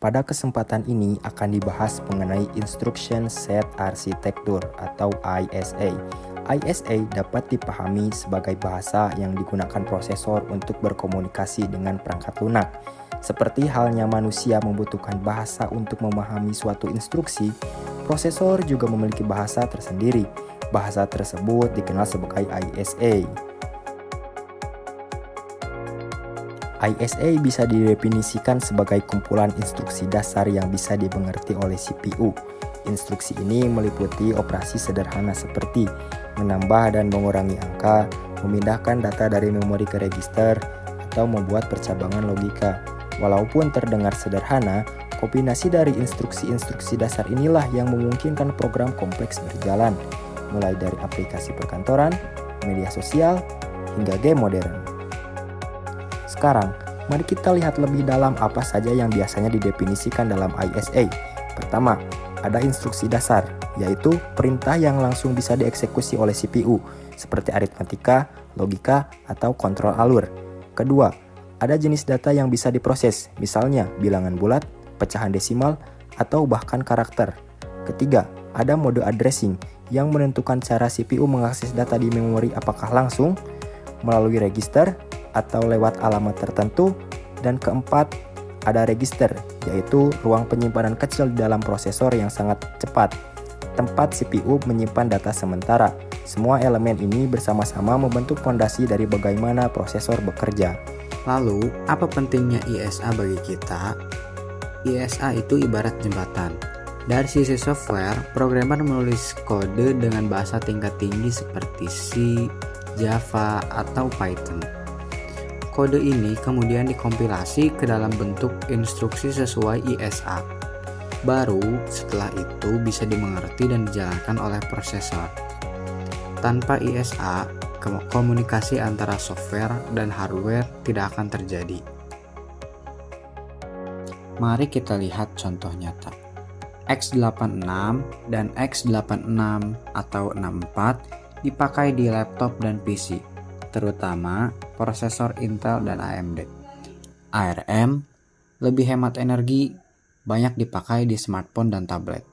Pada kesempatan ini akan dibahas mengenai Instruction Set Architecture atau ISA. ISA dapat dipahami sebagai bahasa yang digunakan prosesor untuk berkomunikasi dengan perangkat lunak. Seperti halnya manusia membutuhkan bahasa untuk memahami suatu instruksi, prosesor juga memiliki bahasa tersendiri. Bahasa tersebut dikenal sebagai ISA. ISA bisa didefinisikan sebagai kumpulan instruksi dasar yang bisa dimengerti oleh CPU. Instruksi ini meliputi operasi sederhana seperti menambah dan mengurangi angka, memindahkan data dari memori ke register, atau membuat percabangan logika. Walaupun terdengar sederhana, kombinasi dari instruksi-instruksi dasar inilah yang memungkinkan program kompleks berjalan, mulai dari aplikasi perkantoran, media sosial, hingga game modern. Sekarang, mari kita lihat lebih dalam apa saja yang biasanya didefinisikan dalam ISA. Pertama, ada instruksi dasar, yaitu perintah yang langsung bisa dieksekusi oleh CPU, seperti aritmatika, logika, atau kontrol alur. Kedua, ada jenis data yang bisa diproses, misalnya bilangan bulat, pecahan desimal, atau bahkan karakter. Ketiga, ada mode addressing yang menentukan cara CPU mengakses data di memori, apakah langsung, melalui register, atau lewat alamat tertentu. Dan keempat, ada register, yaitu ruang penyimpanan kecil di dalam prosesor yang sangat cepat, tempat CPU menyimpan data sementara. Semua elemen ini bersama-sama membentuk fondasi dari bagaimana prosesor bekerja. Lalu, apa pentingnya ISA bagi kita? ISA itu ibarat jembatan. Dari sisi software, programmer menulis kode dengan bahasa tingkat tinggi seperti C, Java, atau Python. Kode ini kemudian dikompilasi ke dalam bentuk instruksi sesuai ISA. Baru setelah itu bisa dimengerti dan dijalankan oleh prosesor. Tanpa ISA, komunikasi antara software dan hardware tidak akan terjadi. Mari kita lihat contoh nyata. x86 dan x86 atau 64 dipakai di laptop dan PC, terutama prosesor Intel dan AMD. ARM lebih hemat energi, banyak dipakai di smartphone dan tablet.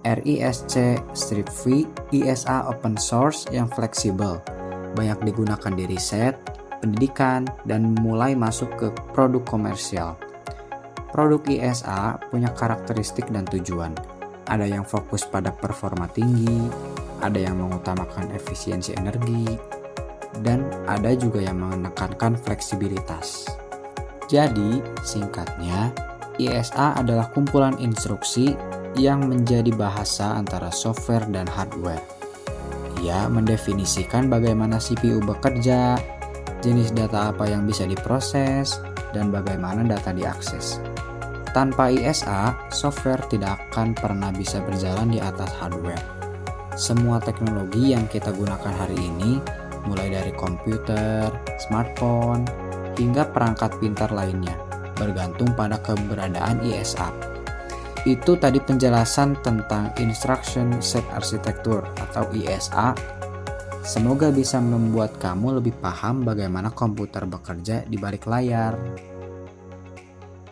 RISC-V ISA open source yang fleksibel, banyak digunakan di riset, pendidikan, dan mulai masuk ke produk komersial. Produk ISA punya karakteristik dan tujuan. Ada yang fokus pada performa tinggi, ada yang mengutamakan efisiensi energi, dan ada juga yang menekankan fleksibilitas. Jadi, singkatnya, ISA adalah kumpulan instruksi yang menjadi bahasa antara software dan hardware. Ia mendefinisikan bagaimana CPU bekerja, jenis data apa yang bisa diproses, dan bagaimana data diakses. Tanpa ISA, software tidak akan pernah bisa berjalan di atas hardware. Semua teknologi yang kita gunakan hari ini, mulai dari komputer, smartphone, hingga perangkat pintar lainnya, bergantung pada keberadaan ISA. Itu tadi penjelasan tentang Instruction Set Architecture atau ISA. Semoga bisa membuat kamu lebih paham bagaimana komputer bekerja di balik layar.